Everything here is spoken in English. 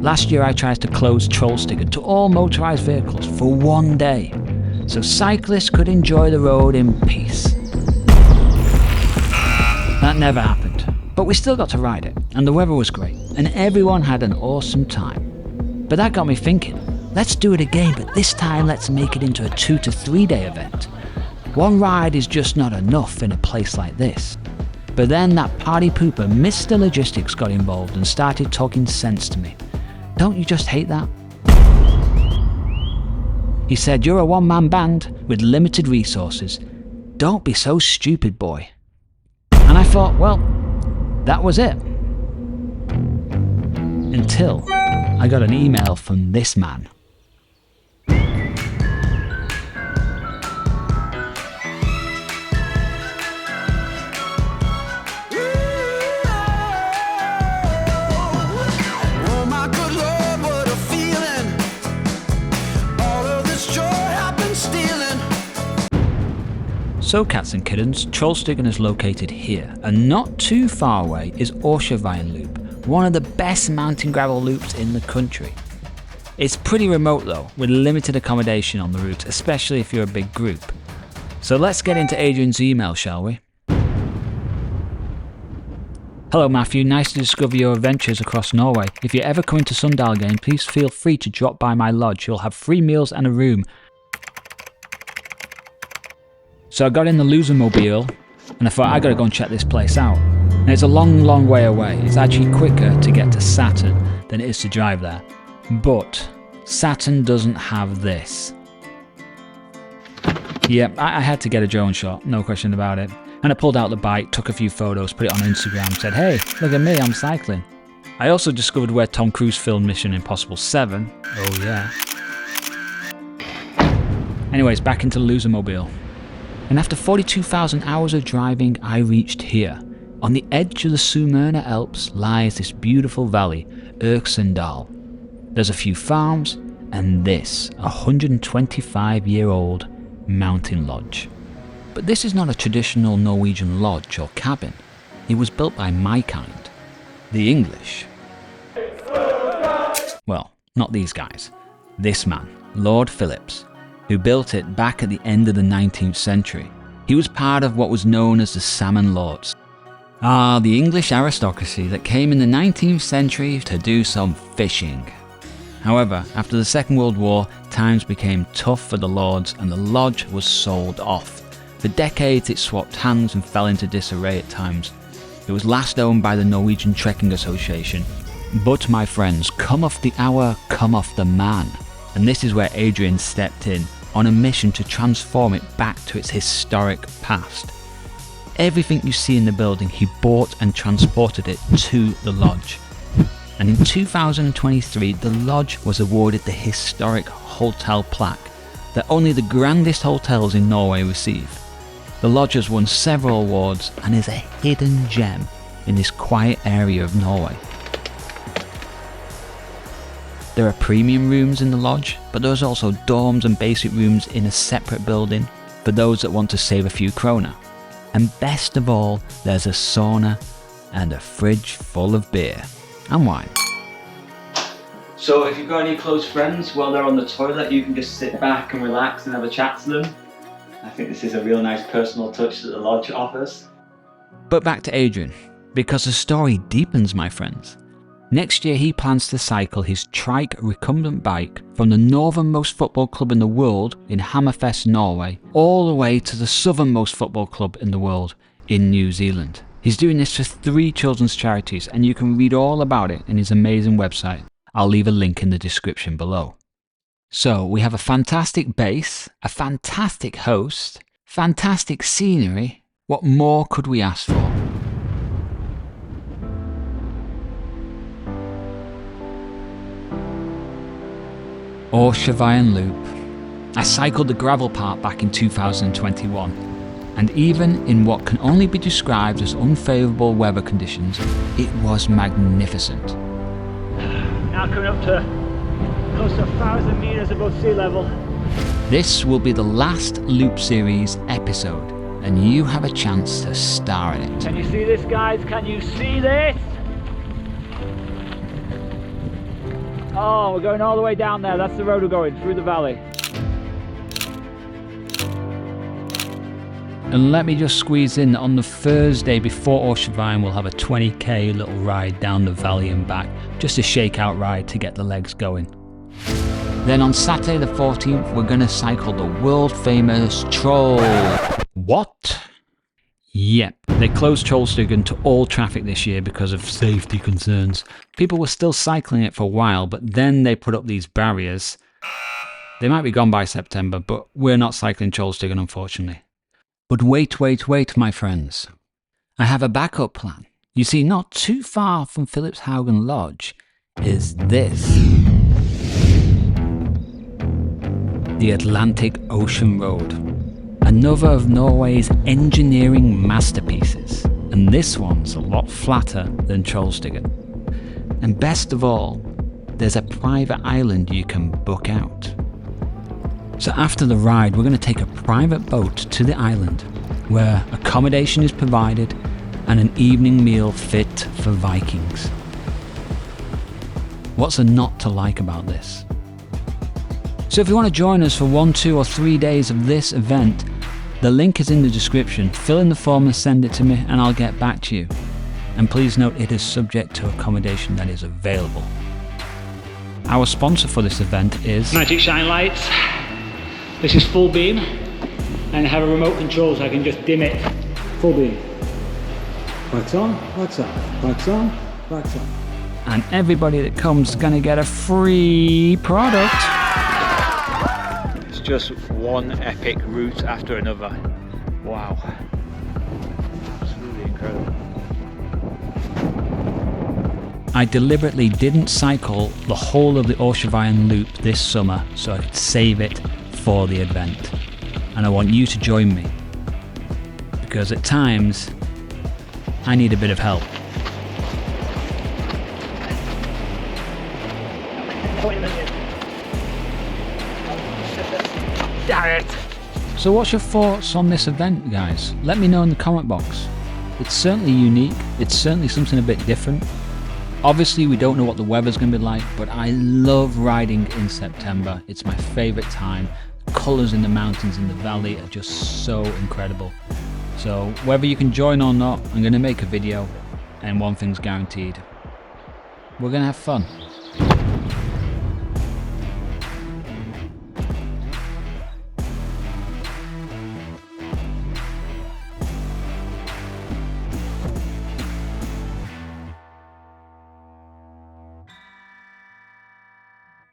Last year I tried to close Trollstigen to all motorised vehicles for one day, so cyclists could enjoy the road in peace. That never happened, but we still got to ride it, and the weather was great, and everyone had an awesome time. But that got me thinking, let's do it again, but this time let's make it into a 2 to 3 day event. One ride is just not enough in a place like this. But then that party pooper, Mr. Logistics, got involved and started talking sense to me. Don't you just hate that? He said, "You're a one-man band with limited resources. Don't be so stupid, boy." And I thought, well, that was it. Until I got an email from this man. So cats and kittens, Trollstigen is located here, and not too far away is Aursjøvegen loop, one of the best mountain gravel loops in the country. It's pretty remote though, with limited accommodation on the route, especially if you're a big group. So let's get into Adrian's email, shall we? Hello Matthew, nice to discover your adventures across Norway. If you're ever coming to Sundalgain, please feel free to drop by my lodge. You'll have free meals and a room. So I got in the Losermobile and I thought I gotta go and check this place out. And it's a long way away. It's actually quicker to get to Saturn than it is to drive there. But Saturn doesn't have this. Yep, I had to get a drone shot, no question about it. And I pulled out the bike, took a few photos, put it on Instagram, said, "Hey, look at me, I'm cycling." I also discovered where Tom Cruise filmed Mission Impossible 7. Oh yeah. Anyways, back into the Losermobile. And after 42,000 hours of driving, I reached here. On the edge of the Sumerna Alps lies this beautiful valley, Aursjøvegen. There's a few farms, and this 125-year-old mountain lodge. But this is not a traditional Norwegian lodge or cabin. It was built by my kind, the English. Well, not these guys. This man, Lord Phillips, who built it back at the end of the 19th century. He was part of what was known as the Salmon Lords. The English aristocracy that came in the 19th century to do some fishing. However, after the Second World War, times became tough for the lords and the lodge was sold off. For decades it swapped hands and fell into disarray at times. It was last owned by the Norwegian Trekking Association. But my friends, come off the hour, come off the man. And this is where Adrian stepped in, on a mission to transform it back to its historic past. Everything you see in the building, he bought and transported it to the lodge. And in 2023, the lodge was awarded the historic hotel plaque that only the grandest hotels in Norway receive. The lodge has won several awards and is a hidden gem in this quiet area of Norway. There are premium rooms in the lodge, but there's also dorms and basic rooms in a separate building for those that want to save a few kroner. And best of all, there's a sauna and a fridge full of beer and wine. So if you've got any close friends while they're on the toilet, you can just sit back and relax and have a chat to them. I think this is a real nice personal touch that the lodge offers. But back to Adrian, because the story deepens, my friends. Next year he plans to cycle his trike recumbent bike from the northernmost football club in the world in Hammerfest, Norway, all the way to the southernmost football club in the world in New Zealand. He's doing this for 3 children's charities and you can read all about it in his amazing website. I'll leave a link in the description below. So we have a fantastic base, a fantastic host, fantastic scenery. What more could we ask for? Aursjøvegen Loop. I cycled the gravel part back in 2021, and even in what can only be described as unfavourable weather conditions, it was magnificent. Now coming up to close to 1,000 metres above sea level. This will be the last Loop Series episode, and you have a chance to star in it. Can you see this, guys? Can you see this? Oh, we're going all the way down there. That's the road we're going, through the valley. And let me just squeeze in that on the Thursday before Aursjøvegen we'll have a 20k little ride down the valley and back, just a shakeout ride to get the legs going. Then on Saturday the 14th we're going to cycle the world famous Troll. What? Yep, they closed Aursjøvegen to all traffic this year because of safety concerns. People were still cycling it for a while, but then they put up these barriers. They might be gone by September, but we're not cycling Aursjøvegen unfortunately. But wait, my friends. I have a backup plan. You see, not too far from Phillipshaugen Lodge is this. The Atlantic Ocean Road. Another of Norway's engineering masterpieces. And this one's a lot flatter than Aursjøvegen. And best of all, there's a private island you can book out. So after the ride, we're going to take a private boat to the island where accommodation is provided and an evening meal fit for Vikings. What's there not to like about this? So if you want to join us for 1, 2 or 3 days of this event, the link is in the description. Fill in the form and send it to me and I'll get back to you. And please note it is subject to accommodation that is available. Our sponsor for this event is Magicshine lights. This is full beam, and I have a remote control so I can just dim it. Full beam. Lights on, lights off, lights on, lights on. And everybody that comes is going to get a free product. It's just one epic route after another. Wow. Absolutely incredible. I deliberately didn't cycle the whole of the Aursjøvegen loop this summer so I could save it for the event. And I want you to join me. Because at times, I need a bit of help. Damn it! So what's your thoughts on this event, guys? Let me know in the comment box. It's certainly unique, it's certainly something a bit different. Obviously we don't know what the weather's going to be like, but I love riding in September. It's my favourite time. The colours in the mountains in the valley are just so incredible. So whether you can join or not, I'm going to make a video, and one thing's guaranteed. We're going to have fun.